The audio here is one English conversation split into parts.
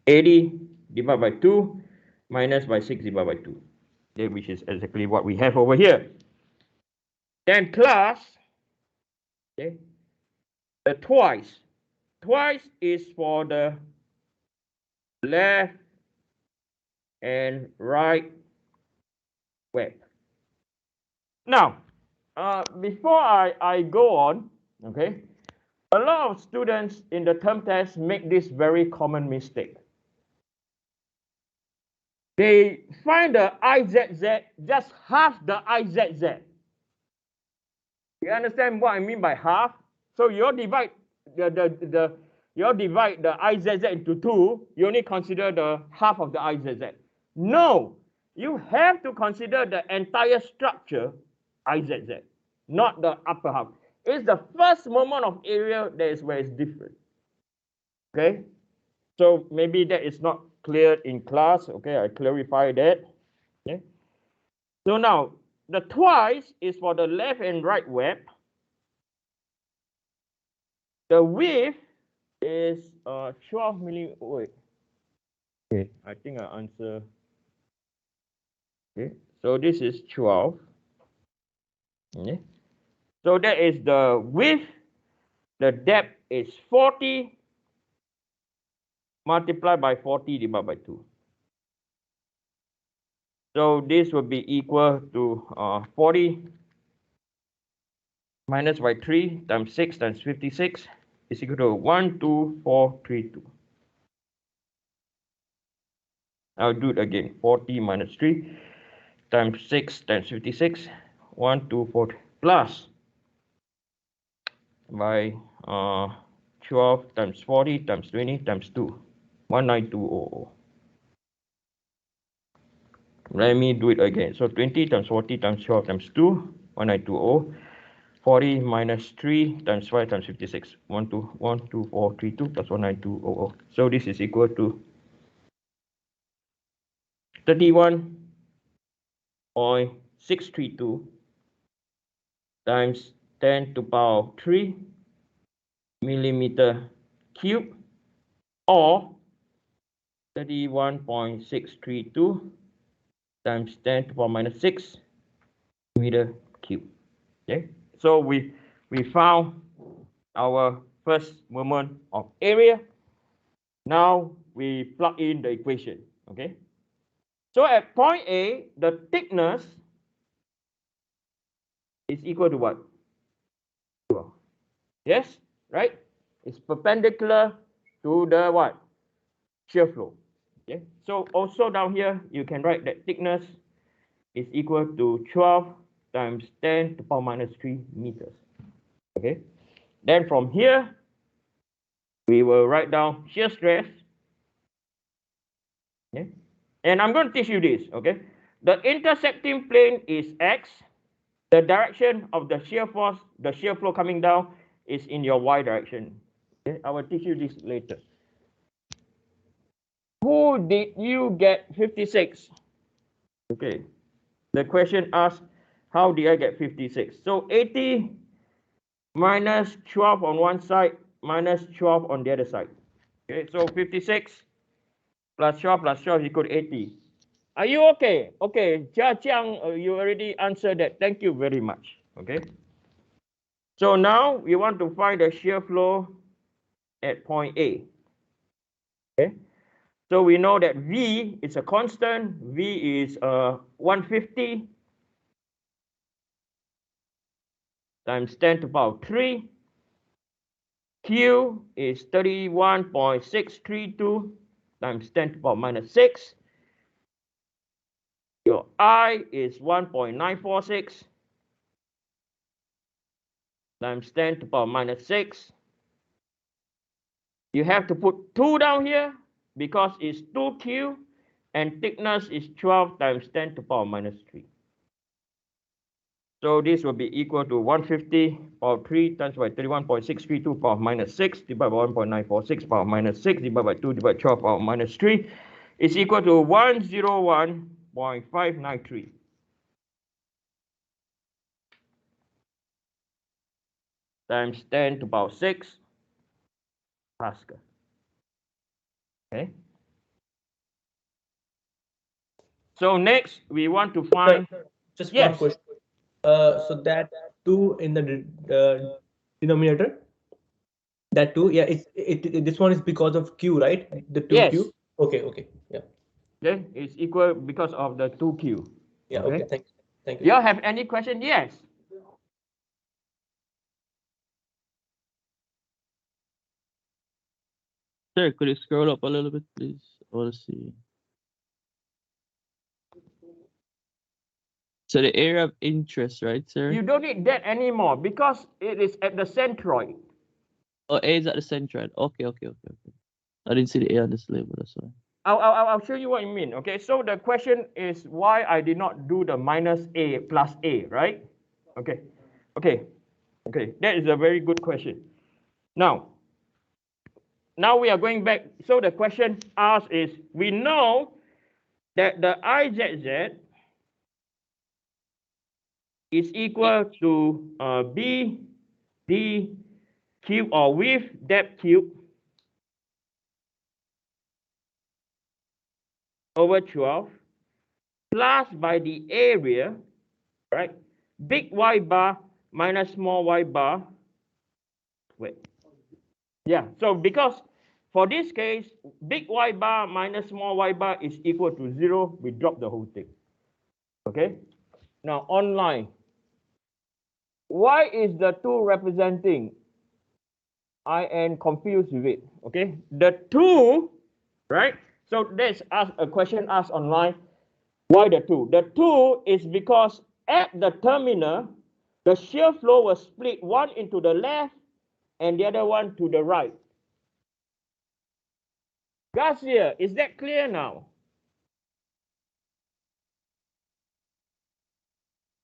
80 divided by 2 minus by 6 divided by 2, okay, which is exactly what we have over here. Then class, okay, the twice is for the left and right web. Now, before I go on, okay, a lot of students in the term test make this very common mistake. They find the IZZ just half the IZZ. You understand what I mean by half? So you divide the IZZ into 2, you only consider the half of the IZZ. No, you have to consider the entire structure IZZ, not the upper half. It's the first moment of area that is where it's different. Okay, so maybe that is not clear in class. Okay, I clarify that. Okay, so now the twice is for the left and right web. The width is 12 millimeter. Wait. Okay, I think I answer. Okay, so this is 12. Okay, so that is the width. The depth is 40 multiplied by 40 divided by 2. So this will be equal to 40 minus by 3 times 6 times 56 is equal to 12432. I'll do it again. 40 minus 3 times 6 times 56, 124 plus by 12 times 40 times 20 times 2, 19200. Let me do it again. So 20 times 40 times 12 times 2, 19200. 40 minus 3 times 5 times 56, 12432 plus 19200. So this is equal to 31.632 times 10 to the power 3 millimeter cube, or 31.632 times 10 to the power minus 6 meter cube. Okay, so we found our first moment of area. Now we plug in the equation. Okay, so at point A, the thickness is equal to what? Yes, right? It's perpendicular to the what? Shear flow. Okay, so also down here you can write that thickness is equal to 12 times 10 to the power minus 3 meters. Okay, then from here we will write down shear stress. Okay, and I'm going to teach you this. Okay, the intersecting plane is X. The direction of the shear force, the shear flow coming down, is in your Y direction. Okay, I will teach you this later. Who did you get 56? Okay, the question asks, how did I get 56? So 80 minus 12 on one side minus 12 on the other side. Okay, so 56 plus 12 is equal to 80. Are you okay? Okay, Jia Jiang, you already answered that. Thank you very much. Okay. So now we want to find the shear flow at point A. Okay. So we know that V is a constant. V is 150 times 10 to the power 3. Q is 31.632 times 10 to the power minus 6. Your I is 1.946 times 10 to the power minus 6. You have to put 2 down here because it's 2Q and thickness is 12 times 10 to the power minus 3. So this will be equal to 150 power 3 times by 31.632 power minus 6 divided by 1.946 power minus 6 divided by 2 divided by 12 power minus 3 is equal to 101.593. Times 10 to the power 6 Pascal. Okay. So next we want to find. Just one Yes. question. So that 2 in the denominator, that 2, yeah, this one is because of Q, right? The 2Q. Yes. Okay, okay, yeah, Okay. It's equal because of the 2q. yeah. Okay. Okay, thank you, You sir. all have any question? Yes. Sir, could you scroll up a little bit, please? I want to see. So the area of interest, right, sir? You don't need that anymore because it is at the centroid. Oh, A is at the centroid. Okay, okay, okay, okay. I didn't see the A on this label, that's why. I'll show you what I mean. Okay, so the question is why I did not do the minus A plus A, right? Okay, okay, okay. That is a very good question. Now we are going back. So the question asked is, we know that the IZZ is equal to B D cube, or with depth cube, over 12 plus by the area, right? Big Y bar minus small y bar. Wait. Yeah, so because for this case, big Y bar minus small y bar is equal to 0, we drop the whole thing. Okay? Now, online, why is the 2 representing? I am confused with it. Okay? The 2, right? So let's ask a question asked online. Why the 2? The 2 is because at the terminal, the shear flow was split one into the left and the other one to the right. Garcia, is that clear now?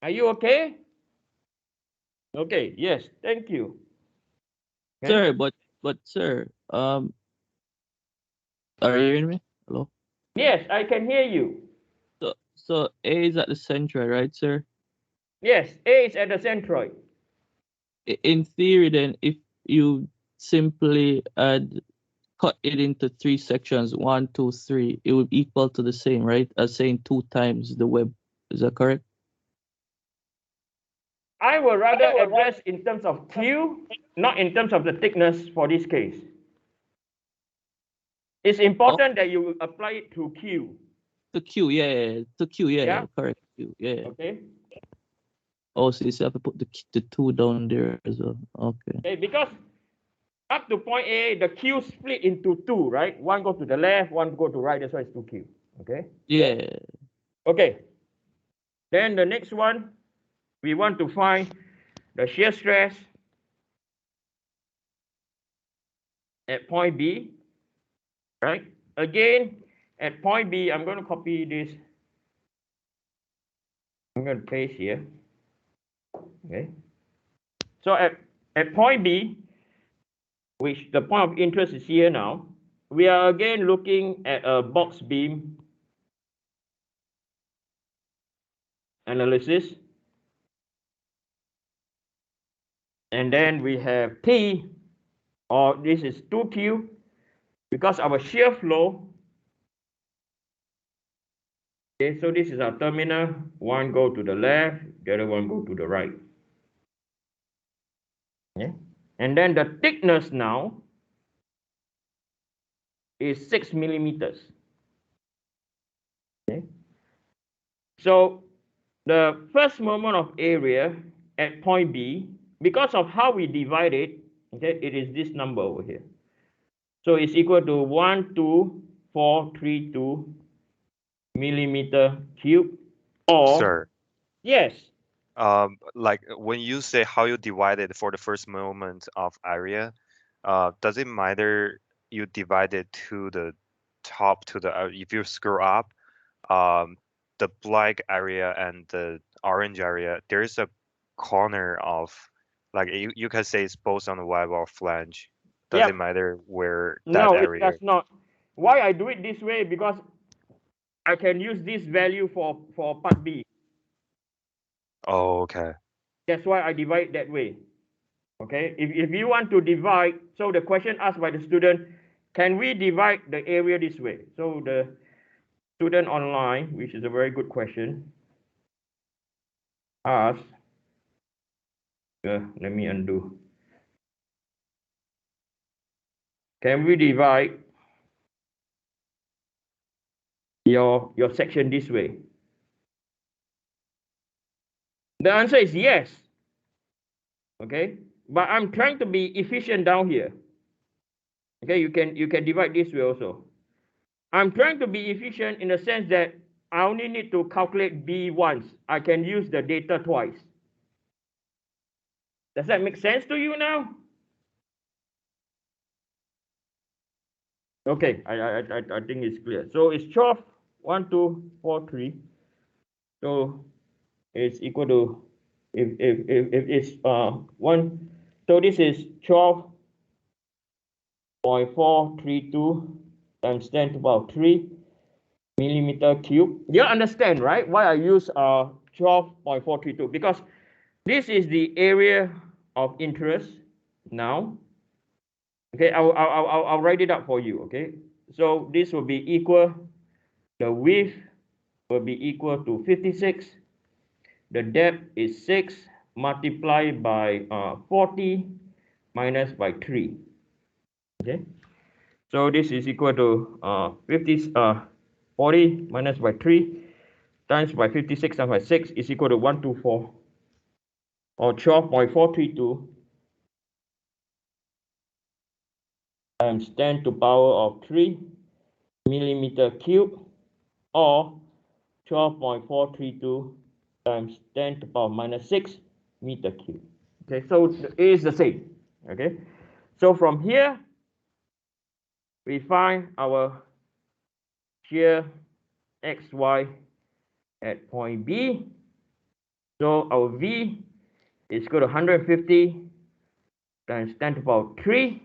Are you okay? Okay, yes, thank you. Okay? Sir, but sir, are you hearing me? Hello? Yes, I can hear you. So A is at the centroid, right, sir? Yes, A is at the centroid. In theory, then, if you simply cut it into 3 sections, 1, 2, 3, it would equal to the same, right? As saying 2 times the web. Is that correct? I will rather address in terms of Q, not in terms of the thickness for this case. It's Oh, important that you apply it to Q. to Q, yeah. To Q, yeah, Yeah? correct. Q, yeah. Okay? Oh, so you still have to put the 2 down there as well. Okay. Okay, because up to point A, the Q split into 2, right? One go to the left, one go to right, that's why it's 2Q. Okay? Yeah. Okay. Then the next one, we want to find the shear stress at point B, right? Again, at point B, I'm going to copy this. I'm going to paste here. Okay. So at point B, which the point of interest is here now, we are again looking at a box beam analysis. And then we have P, or this is 2Q, because our shear flow. Okay, so this is our terminal. One go to the left, the other one go to the right. Okay. And then the thickness now is 6 millimeters. Okay. So the first moment of area at point B, because of how we divide it, okay, it is this number over here. So it's equal to 12432 millimeter cube, or Sir, yes, like when you say how you divide it for the first moment of area, does it matter you divide it to the top to the if you scroll up, the black area and the orange area, there is a corner of like you can say it's both on the web or flange. Does it yep. matter where that No, it area? does not. Why I do it this way? Because I can use this value for part B. Oh, okay. That's why I divide that way. Okay, if you want to divide, so the question asked by the student, can we divide the area this way? So the student online, which is a very good question, asked, let me undo. Can we divide your section this way? The answer is yes. Okay, but I'm trying to be efficient down here. Okay, you can divide this way also. I'm trying to be efficient in the sense that I only need to calculate B once. I can use the data twice. Does that make sense to you now? Okay, I think it's clear. So it's 12, 1, 2, 4, 3. So it's equal to, if it's 1, so this is 12.432 times 10 to the power 3 millimeter cube. You understand, right? Why I use 12.432? Because this is the area of interest now. Okay, I'll write it up for you. Okay, so this will be equal, the width will be equal to 56. The depth is 6 multiplied by 40 minus by 3. Okay, so this is equal to 40 minus by 3 times by 56 times by 6 is equal to 124, or 12.432 times 10 to the power of 3 millimeter cube, or 12.432 times 10 to the power minus 6 meter cube. Okay, so it is the same. Okay, so from here we find our shear xy at point B. So our V is equal to 150 times 10 to the power 3.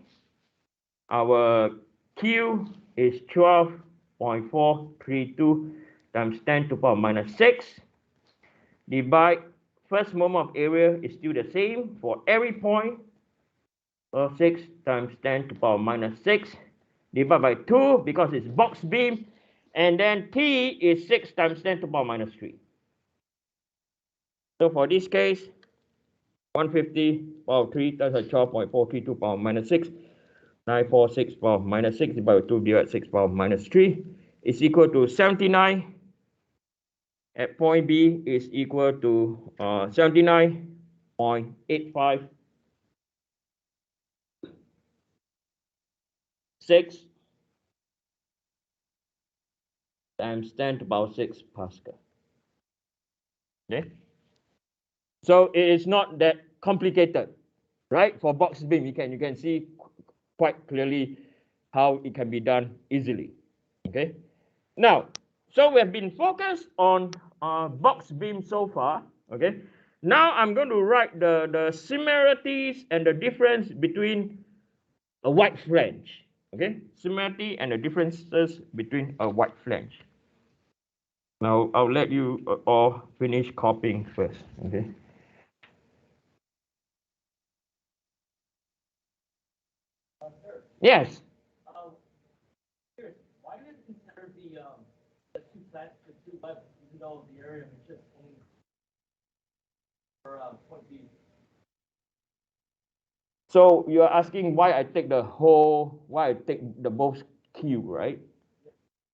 Our Q is 12.432 times 10 to the power minus 6. Divide, first moment of area is still the same for every point. 6 times 10 to the power minus 6. Divide by 2 because it's box beam. And then T is 6 times 10 to the power minus 3. So for this case, 150 power 3 times 12.432 power minus 6. 946 power minus 6 divided by 2 divided by 6 power minus 3 is equal to 79. At point B is equal to 79.85 6 times 10 to the power 6 Pascal. Okay, so it is not that complicated, right? For box beam, you can see quite clearly how it can be done easily. Okay, now, so we have been focused on box beam so far. Okay, now I'm going to write the similarities and the difference between a wide flange. Okay, similarity and the differences between a wide flange. Now I'll let you all finish copying first. Okay. Yes. Why do you consider the two sides, the two levels, even though the area is just only for point B? So you are asking why I take the whole, why I take the both cube, right?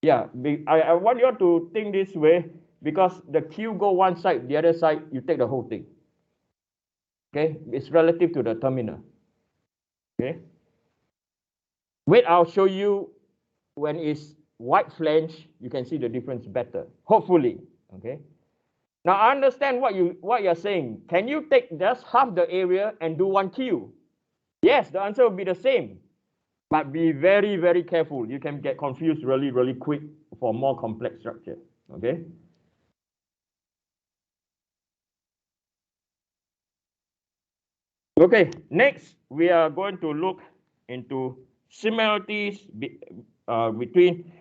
Yeah, I want you to think this way, because the cube go one side, the other side, you take the whole thing. Okay, it's relative to the terminal. Okay. Wait, I'll show you when it's wide flange, you can see the difference better, hopefully. Okay. Now I understand what you're saying. Can you take just half the area and do one cube? Yes, the answer will be the same. But be very, very careful. You can get confused really, really quick for more complex structure. Okay. Okay, next we are going to look into similarities between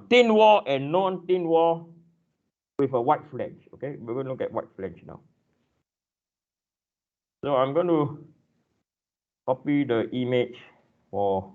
thin wall and non-thin wall with a wide flange. Okay, we're going to look at wide flange now. So I'm going to copy the image for